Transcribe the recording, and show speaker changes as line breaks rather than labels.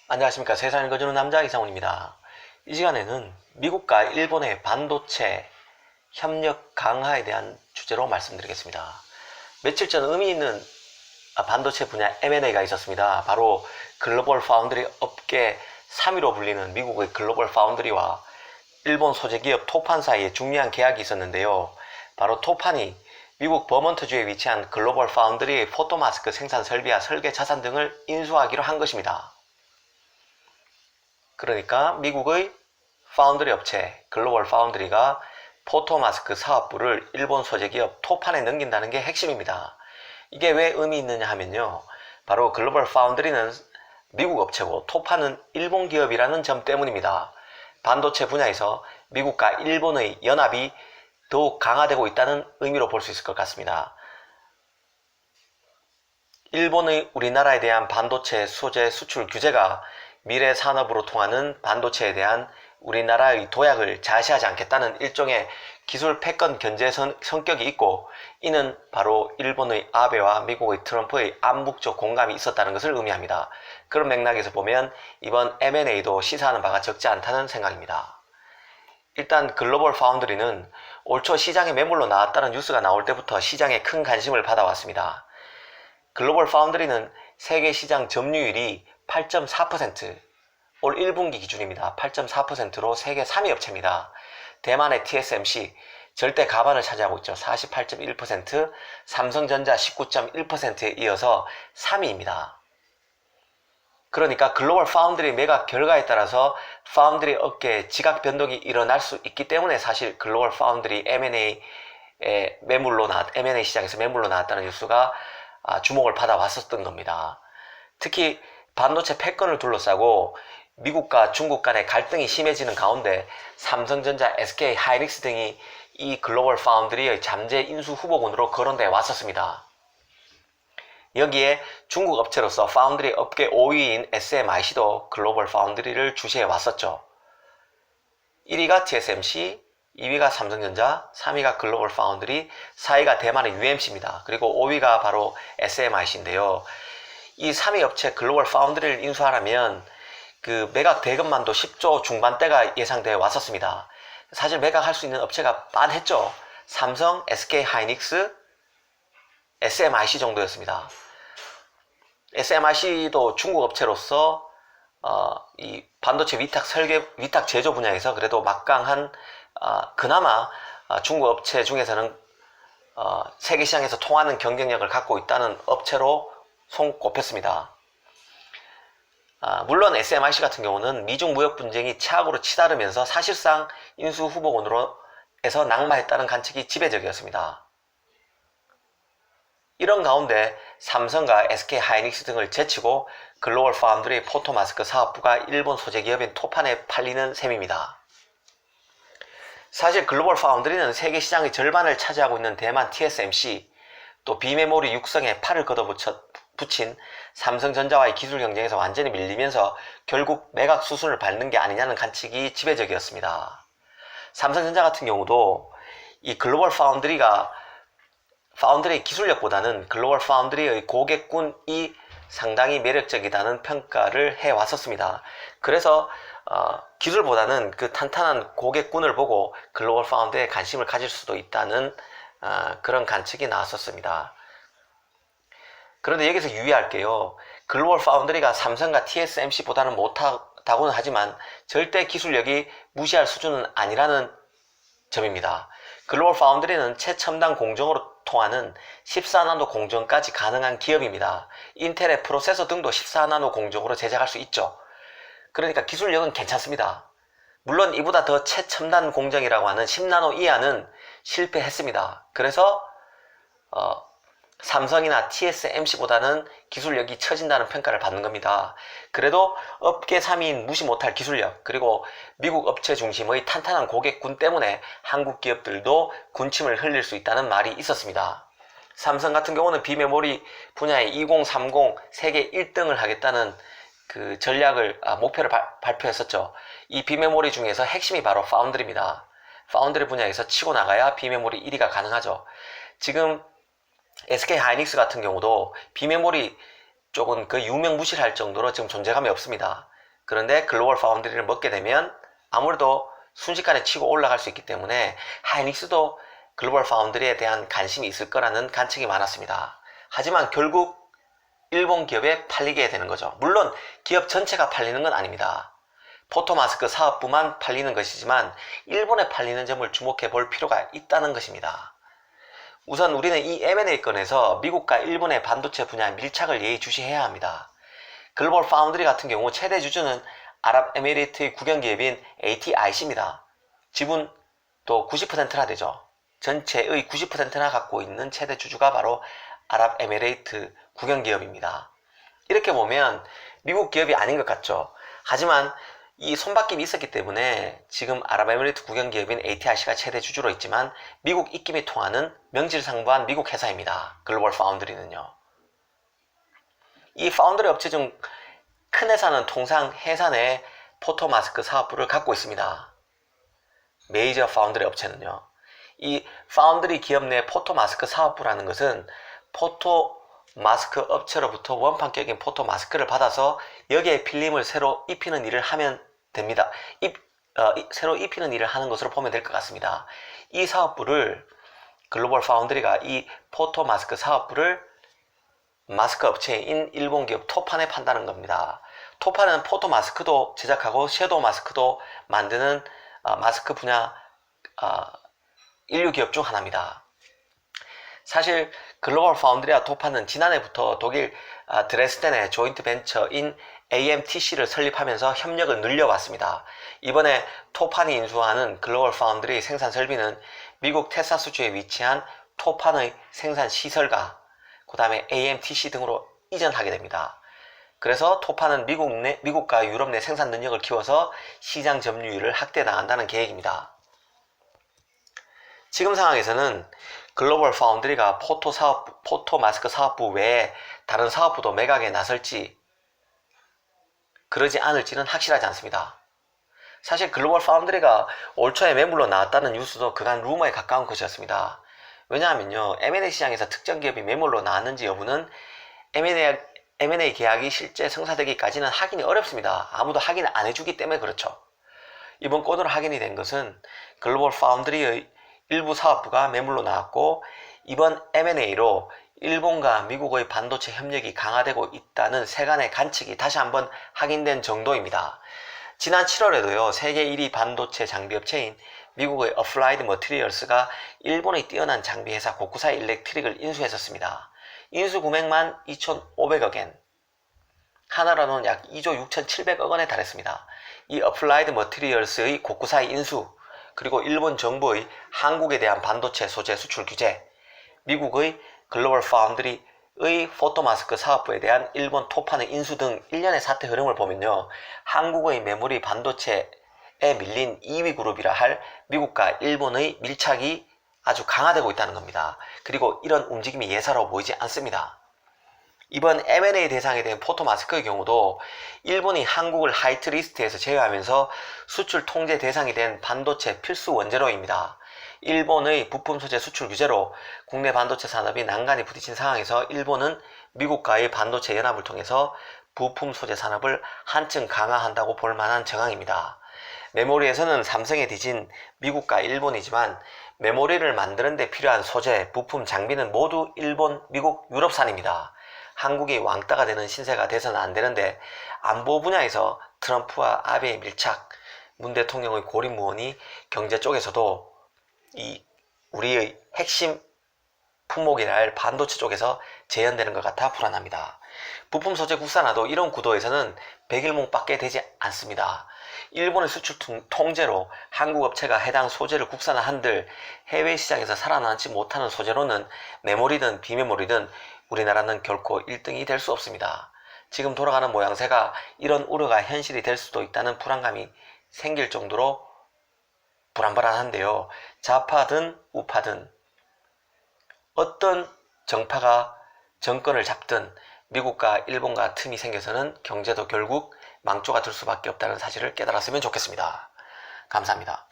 안녕하십니까. 세상을 거주는 남자 이상훈입니다. 이 시간에는 미국과 일본의 반도체 협력 강화에 대한 주제로 말씀드리겠습니다. 며칠 전 의미 있는 반도체 분야 M&A가 있었습니다. 바로 글로벌 파운드리 업계 3위로 불리는 미국의 글로벌 파운드리와 일본 소재기업 토판 사이에 중요한 계약이 있었는데요. 바로 토판이 미국 버몬트주에 위치한 글로벌 파운드리의 포토마스크 생산 설비와 설계 자산 등을 인수하기로 한 것입니다. 그러니까 미국의 파운드리 업체 글로벌 파운드리가 포토마스크 사업부를 일본 소재기업 토판에 넘긴다는 게 핵심입니다. 이게 왜 의미 있느냐 하면요. 바로 글로벌 파운드리는 미국 업체고 토판은 일본 기업이라는 점 때문입니다. 반도체 분야에서 미국과 일본의 연합이 더욱 강화되고 있다는 의미로 볼 수 있을 것 같습니다. 일본의 우리나라에 대한 반도체 소재 수출 규제가 미래 산업으로 통하는 반도체에 대한 우리나라의 도약을 자시하지 않겠다는 일종의 기술 패권 견제 성격이 있고, 이는 바로 일본의 아베와 미국의 트럼프의 암묵적 공감이 있었다는 것을 의미합니다. 그런 맥락에서 보면 이번 M&A도 시사하는 바가 적지 않다는 생각입니다. 일단 글로벌 파운드리는 올 초 시장에 매물로 나왔다는 뉴스가 나올 때부터 시장에 큰 관심을 받아왔습니다. 글로벌 파운드리는 세계 시장 점유율이 8.4%, 올 1분기 기준입니다. 8.4%로 세계 3위 업체입니다. 대만의 TSMC 절대 가반을 차지하고 있죠. 48.1%, 삼성전자 19.1%에 이어서 3위입니다. 그러니까 글로벌 파운드리 매각 결과에 따라서 파운드리 업계에 지각 변동이 일어날 수 있기 때문에 사실 글로벌 파운드리 M&A 시장에서 매물로 나왔다는 뉴스가 주목을 받아왔었던 겁니다. 특히 반도체 패권을 둘러싸고 미국과 중국 간의 갈등이 심해지는 가운데 삼성전자, SK 하이닉스 등이 이 글로벌 파운드리의 잠재 인수 후보군으로 거론되어 왔었습니다. 여기에 중국 업체로서 파운드리 업계 5위인 SMIC도 글로벌 파운드리를 주시해 왔었죠. 1위가 TSMC, 2위가 삼성전자, 3위가 글로벌 파운드리, 4위가 대만의 UMC입니다. 그리고 5위가 바로 SMIC인데요. 이 3위 업체 글로벌 파운드리를 인수하려면 그 매각 대금만도 10조 중반대가 예상되어 왔었습니다. 사실 매각할 수 있는 업체가 빤했죠. 삼성, SK 하이닉스, SMIC 정도였습니다. SMIC도 중국 업체로서 이 반도체 위탁 제조 분야에서 그래도 막강한 그나마 중국 업체 중에서는 세계 시장에서 통하는 경쟁력을 갖고 있다는 업체로 손꼽혔습니다. 물론 SMIC 같은 경우는 미중 무역 분쟁이 최악으로 치달으면서 사실상 인수 후보군으로 해서 낙마했다는 관측이 지배적이었습니다. 이런 가운데 삼성과 SK 하이닉스 등을 제치고 글로벌 파운드리 포토마스크 사업부가 일본 소재 기업인 토판에 팔리는 셈입니다. 사실 글로벌 파운드리는 세계 시장의 절반을 차지하고 있는 대만 TSMC, 또 비메모리 육성에 팔을 걷어붙인 삼성전자와의 기술 경쟁에서 완전히 밀리면서 결국 매각 수순을 밟는 게 아니냐는 관측이 지배적이었습니다. 삼성전자 같은 경우도 이 글로벌 파운드리의 기술력보다는 글로벌 파운드리의 고객군이 상당히 매력적이다는 평가를 해왔었습니다. 그래서 기술보다는 그 탄탄한 고객군을 보고 글로벌 파운드리에 관심을 가질 수도 있다는 그런 관측이 나왔었습니다. 그런데 여기서 유의할게요. 글로벌 파운드리가 삼성과 TSMC보다는 못하다고는 하지만 절대 기술력이 무시할 수준은 아니라는 점입니다. 글로벌 파운드리는 최첨단 공정으로 통하는 14나노 공정까지 가능한 기업입니다. 인텔의 프로세서 등도 14나노 공정으로 제작할 수 있죠. 그러니까 기술력은 괜찮습니다. 물론 이보다 더 최첨단 공정이라고 하는 10나노 이하는 실패했습니다. 그래서 삼성이나 TSMC보다는 기술력이 처진다는 평가를 받는 겁니다. 그래도 업계 3위인 무시 못할 기술력, 그리고 미국 업체 중심의 탄탄한 고객군 때문에 한국 기업들도 군침을 흘릴 수 있다는 말이 있었습니다. 삼성 같은 경우는 비메모리 분야에 2030 세계 1등을 하겠다는 그 전략을 목표를 발표했었죠. 이 비메모리 중에서 핵심이 바로 파운드리입니다. 파운드리 분야에서 치고 나가야 비메모리 1위가 가능하죠. 지금 SK 하이닉스 같은 경우도 비메모리 쪽은 그 유명무실할 정도로 지금 존재감이 없습니다. 그런데 글로벌 파운드리를 먹게 되면 아무래도 순식간에 치고 올라갈 수 있기 때문에 하이닉스도 글로벌 파운드리에 대한 관심이 있을 거라는 관측이 많았습니다. 하지만 결국 일본 기업에 팔리게 되는 거죠. 물론 기업 전체가 팔리는 건 아닙니다. 포토마스크 사업부만 팔리는 것이지만 일본에 팔리는 점을 주목해 볼 필요가 있다는 것입니다. 우선 우리는 이 M&A 건에서 미국과 일본의 반도체 분야 밀착을 예의주시해야 합니다. 글로벌 파운드리 같은 경우 최대 주주는 아랍에미리트의 국영기업인 ATIC입니다. 지분도 90%나 되죠. 전체의 90%나 갖고 있는 최대 주주가 바로 아랍에미레이트 국영기업입니다. 이렇게 보면 미국 기업이 아닌 것 같죠. 하지만 이 손바뀜이 있었기 때문에 지금 아랍에미레이트 국영기업인 ATIC가 최대 주주로 있지만 미국 입김이 통하는 명실상부한 미국 회사입니다. 글로벌 파운드리는요. 이 파운드리 업체 중 큰 회사는 통상 회사 내 포토마스크 사업부를 갖고 있습니다. 메이저 파운드리 업체는요. 이 파운드리 기업 내 포토마스크 사업부라는 것은 포토마스크 업체로부터 원판격인 포토마스크를 받아서 여기에 필름을 새로 입히는 일을 하면 됩니다. 새로 입히는 일을 하는 것으로 보면 될 것 같습니다. 이 사업부를 글로벌 파운드리가 이 포토마스크 사업부를 마스크 업체인 일본 기업 토판에 판다는 겁니다. 토판은 포토 마스크도 제작하고 섀도우 마스크도 만드는 마스크 분야 인류 기업 중 하나입니다. 사실 글로벌 파운드리와 토판은 지난해부터 독일 드레스덴의 조인트 벤처인 AMTC를 설립하면서 협력을 늘려왔습니다. 이번에 토판이 인수하는 글로벌 파운드리 생산 설비는 미국 텍사스주에 위치한 토판의 생산 시설과 그 다음에 AMTC 등으로 이전하게 됩니다. 그래서 토판은 미국과 유럽 내 생산 능력을 키워서 시장 점유율을 확대 나간다는 계획입니다. 지금 상황에서는 글로벌 파운드리가 포토 마스크 사업부 외에 다른 사업부도 매각에 나설지 그러지 않을지는 확실하지 않습니다. 사실 글로벌 파운드리가 올 초에 매물로 나왔다는 뉴스도 그간 루머에 가까운 것이었습니다. 왜냐하면요, M&A 시장에서 특정 기업이 매물로 나왔는지 여부는 M&A 계약이 실제 성사되기까지는 확인이 어렵습니다. 아무도 확인을 안 해주기 때문에 그렇죠. 이번 건으로 확인이 된 것은 글로벌 파운드리의 일부 사업부가 매물로 나왔고 이번 M&A로 일본과 미국의 반도체 협력이 강화되고 있다는 세간의 관측이 다시 한번 확인된 정도입니다. 지난 7월에도요, 세계 1위 반도체 장비 업체인 미국의 어플라이드 머티리얼스가 일본의 뛰어난 장비 회사 고쿠사이 일렉트릭을 인수했었습니다. 인수 금액만 2,500억엔, 하나로는 약 2조 6,700억 원에 달했습니다. 이 어플라이드 머티리얼스의 고쿠사이 인수, 그리고 일본 정부의 한국에 대한 반도체 소재 수출 규제, 미국의 글로벌 파운드리의 포토마스크 사업부에 대한 일본 토판의 인수 등 일련의 사태 흐름을 보면요, 한국의 메모리 반도체에 밀린 2위 그룹이라 할 미국과 일본의 밀착이 아주 강화되고 있다는 겁니다. 그리고 이런 움직임이 예사로 보이지 않습니다. 이번 M&A 대상이 된 포토마스크의 경우도 일본이 한국을 화이트리스트에서 제외하면서 수출 통제 대상이 된 반도체 필수 원재료입니다. 일본의 부품 소재 수출 규제로 국내 반도체 산업이 난간에 부딪힌 상황에서 일본은 미국과의 반도체 연합을 통해서 부품 소재 산업을 한층 강화한다고 볼 만한 정황입니다. 메모리에서는 삼성에 뒤진 미국과 일본이지만 메모리를 만드는 데 필요한 소재, 부품, 장비는 모두 일본, 미국, 유럽산입니다. 한국이 왕따가 되는 신세가 돼서는 안 되는데 안보 분야에서 트럼프와 아베의 밀착, 문 대통령의 고립무원이 경제 쪽에서도 우리의 핵심 품목이라 할 반도체 쪽에서 재현되는 것 같아 불안합니다. 부품 소재 국산화도 이런 구도에서는 백일몽밖에 되지 않습니다. 일본의 수출 통제로 한국 업체가 해당 소재를 국산화한들 해외 시장에서 살아남지 못하는 소재로는 메모리든 비메모리든 우리나라는 결코 1등이 될 수 없습니다. 지금 돌아가는 모양새가 이런 우려가 현실이 될 수도 있다는 불안감이 생길 정도로 불안불안한데요. 좌파든 우파든 어떤 정파가 정권을 잡든 미국과 일본과 틈이 생겨서는 경제도 결국 망조가 될 수밖에 없다는 사실을 깨달았으면 좋겠습니다. 감사합니다.